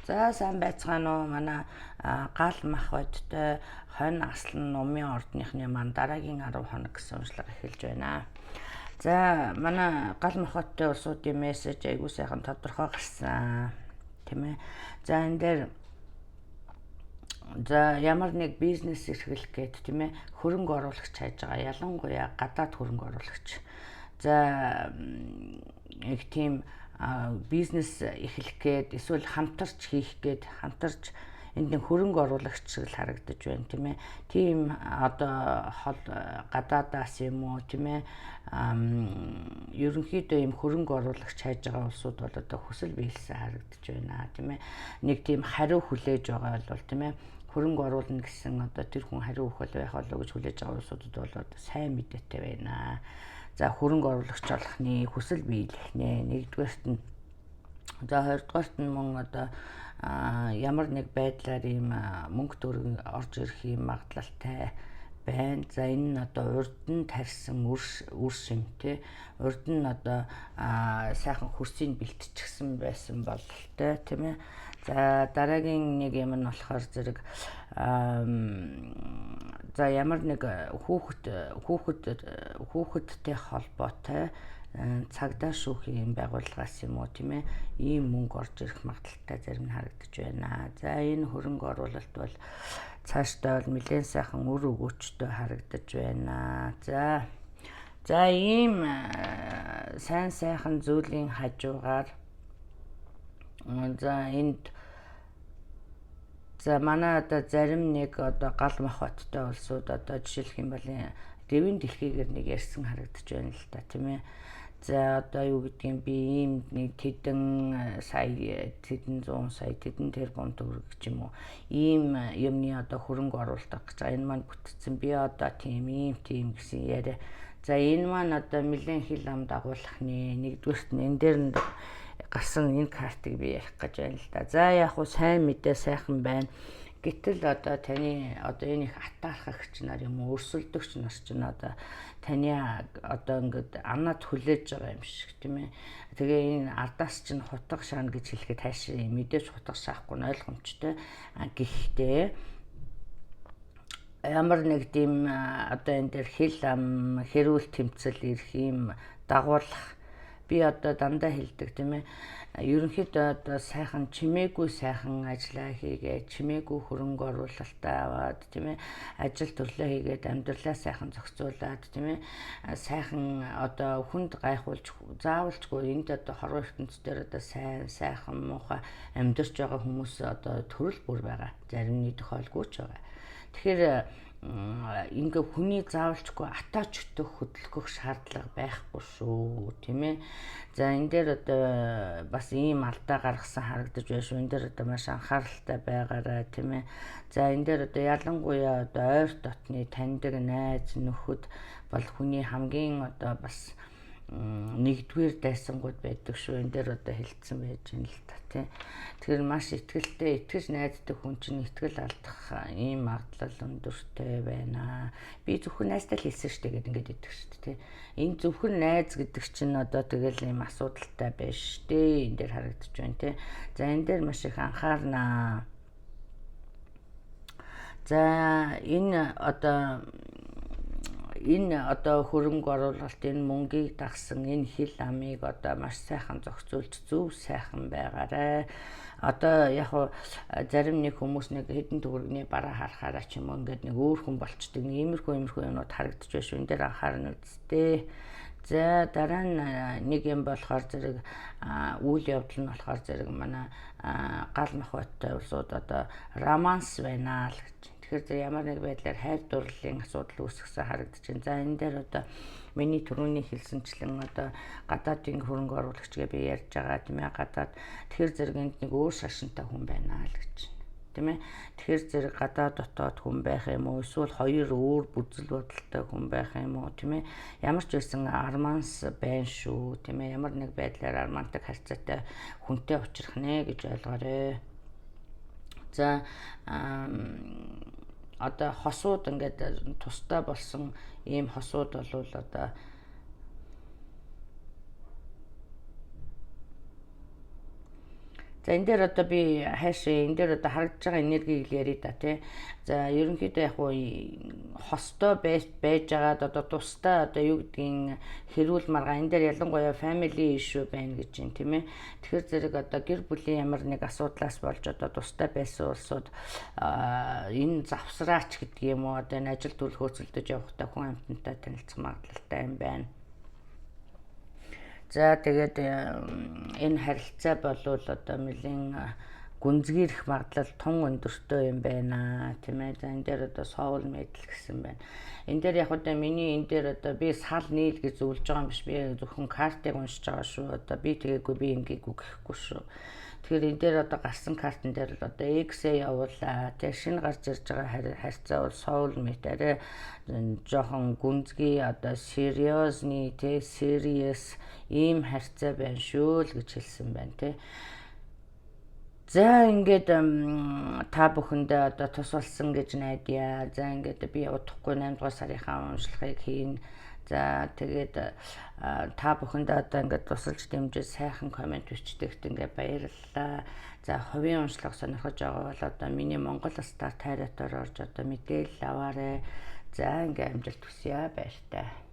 За сайн байцгаана уу манай гал мах бодтой хонь аслан номын ордныхны маань дараагийн 10 хоног гэсэн уншлага эхэлж байна. За манай гал мах бодтой улсуудын мессеж айгуу сайхан тодорхой гарсан тийм ээ. За энэ дээр за ямар нэг бизнес эрхлэх гээд тийм ээ хөрөнгө оруулагч хайж байгаа. Ялангуяа гадаад хөрөнгө оруулагч. За их тийм бизнес эхлэх гээд эсвэл хамтарч хийх гээд хамтарч энд нэг хөрөнгө оруулагч шиг л харагдаж байна тийм ээ. Тийм одоо хол гадаадаас юм уу тийм ээ ерөнхийдөө ийм хөрөнгө оруулагч хайж байгаа улсууд бол одоо хүсэл биелсэн харагдаж байна тийм ээ. Нэг тийм хариу хүлээж байгаа бол тийм ээ хөрөнгө оруулна гэсэн одоо тэр хүн хариу өгөх байх болоо гэж хүлээж байгаа улсуудад бол одоо сайн мэдээтэй байна. За хөрөнгө оруулагч болохны хүсэл биелэх нэ нэгдүгээрт нь за хоёрдугаарт нь мөн одоо ямар нэг байдлаар ийм мөнгө төгрөг орж ирэх юм магадлалтай байна. За энэ нь одоо урд нь тарьсан үр шим те урд нь одоо сайхан хөрсийг бэлтчихсэн байсан бололтой тийм ээ. За дараагийн нэг юм нь болохоор зэрэг за ямар нэг хүүхэдтэй холбоотой цагдаа шүүхийн байгууллагаас юм уу тийм ээ ийм мөнгө орж ирэх магадлалтай зарим нь харагдаж байна. За энэ хөрөнгө оруулалт бол цаашдаа бол нэлээд сайхан үр өгөөчтэй харагдаж байна. За ийм сайн сайхан зүйлийн хажуугаар за энд за манай одоо зарим нэг одоо гал мах хоттой улсууд одоо жишээлх юм бол дэвийн дэлхийгээр нэг ярьсан харагдаж байна л та тийм ээ. За одоо юу гэдгийг би ийм нэг тэдэн сая тэдэн 100 сая тэдэн тэрбум төгрөг гэж юм уу ийм юмны одоо хөрөнгө оруулалт гэж байгаа. Энэ маань бүтцэн би одоо тийм гэсэн яриа. За энэ маань одоо нэлээд хил ам дагуулхны нэгдүгээрт нь энэ дээр нь гарсан энэ картыг би ярих гэж байна л да. За яг хуу сайн мэдээ сайхан байна. Гэтэл одоо таны одоо энэ их атаархагч нар юм уу өрсөлдөгч нар ч н одоо таны одоо ингээд анаад хүлээж байгаа юм шиг тийм ээ. Тэгээ энэ ардаас чинь хутга шаана гэж хэлэхэд хайшаа мэдээж хутга шаахгүй нь ойлгомжтой. Гэхдээ ямар нэг тийм одоо энэ дээр хил ам хэрүүл тэмцэл ирэх юм дагуулах би одоо дандаа хэлдэг тийм ээ. Ерөнхийдөө одоо сайхан чимээгүй сайхан ажиллаа хийгээд чимээгүй хөрөнгө оруулалтаа аваад тийм ээ ажил төрлөө хийгээд амьдралаа сайхан зохицуулаад тийм ээ сайхан одоо хүнд гайхуулж заавалжгүй энд одоо хорвоо ертөнцийн дээр одоо сайхан муухай амьдарч байгаа хүмүүс одоо төрөл бүр байгаа. Заримны тохиолгүй ч байгаа. Тэгэхээр ингээ хүний заавалчгүй атаач өтөх хөдөлгөх шаардлага байхгүй шүү тийм ээ. За энэ дээр одоо бас ийм алдаа гаргасан харагдаж байна шүү. Энэ дээр одоо маш анхааралтай байгаарай тийм ээ. За энэ дээр одоо ялангуяа одоо ойр дотны таньдаг найз нөхөд бол хүний хамгийн одоо бас нэгдүгээр дайсангууд байдаг шүү. Энэ дээр одоо хэлсэн байж байна л та тийм. Тэгэхээр маш ихтгэлтэй итгэж найздаг хүн чинь итгэл алдах ийм магадлал өндөртэй байна. Би зөвхөн найзтай л хэлсэн штэ гэдэг ингээд идэг штэ тийм. Энэ зөвхөн найз гэдэг чинь одоо тэгэл ийм асуудалтай байж штэ. Энэ дээр харагдаж байна тийм. За энэ дээр маш их анхаарнаа. За энэ одоо хөрөнгө оруулалт энэ мөнгийг дагсан энэ хил амыг одоо маш сайхан зохицуулж зөв сайхан байгаарай. Одоо яг хуу зарим нэг хүмүүс нэг хэдэн төгрөгний бараа харахаараа ч юм уу ингээд нэг өөр хүн болчдөг нэг иймэрхүү юмнууд харагдаж байна шүү. Энэ дээр анхаарна үсттэй. За дараа нь нэг юм болохоор зэрэг үйл явдал нь болохоор зэрэг манай гал мах хоттой улсууд одоо романс байна л гэж. Тэгэхээр ямар нэг байдлаар хайр дурлалын асуудал үүсгэсэн харагдаж байна. За энэ дээр одоо миний түрүүний хэлсэнчлэн одоо гадаадын хөрөнгө оруулагчгээ би ярьж байгаа тийм ээ гадаад тэгэхээр зэрэг энд нэг өөр шашинтай хүн байна л гэж тийм ээ. Тэгэхээр зэрэг гадаад дотоод хүн байх юм уу эсвэл хоёр өөр бүзэл бодолтой хүн байх юм уу тийм ээ. Ямар ч байсан арманс байна шүү тийм ээ. Ямар нэг байдлаар армантаг харьцаатай хүнтэй учрах нэ гэж ойлгоорой. За одоо хосууд ингээд тустай болсон ийм хосууд болвол одоо За энэ дээр одоо би хаашаа энэ дээр одоо харагдж байгаа энергийг л яриа да тий. За ерөнхийдөө яг уу хостой байж байгаад одоо тусдаа одоо юу гэдгийг хэрүүл маргаа энэ дээр ялангуяа family issue байна гэж юм тийм ээ. Тэгэхээр зэрэг одоо гэр бүлийн ямар нэг асуудлаас болж одоо тусдаа байсан улсууд энэ завсраач гэдэг юм уу одоо энэ ажил төрөл хөөцөлдөж явахдаа хүн амьтантай танилцах магадлалтай юм байна. За тэгээд энэ харилцаа болвол одоо нэлийн гүнзгийрэх магадлал тун өндөртэй юм байна тийм ээ. За энэ дээр одоо soul mate гэсэн байна. Энэ дээр яг одоо миний энэ дээр одоо би сал нийл гэж зөвлөж байгаа юм биш. Би зөвхөн картыг уншиж байгаа шүү. Одоо би тэгээгүй би ингээгүү гэхгүй шүү. Тэгэхээр энэ дээр одоо гарсан картн дээр л одоо X-ээ явуулаа. Тэгээ шинэ гарч ирж байгаа харьцаа бол soul mate арай жоохон гүнзгий одоо serious-ны тэ serious ийм харьцаа байна шүү л гэж хэлсэн байна тий. За ингээд та бүхэндээ одоо тус болсон гэж найдая. За ингээд би удахгүй 8 дугаар сарынхаа уншлагыг хийн. За тэгээд та бүхэндээ одоо ингээд тусалж дэмжиж сайхан комент бичдэгт ингээд баярлалаа. За хувийн уншлага сонирхож байгаа бол одоо миний Монгол Стар тайратаар орж одоо мэдээлэл аваарай. За ингээд амжилт хүсье баяртай.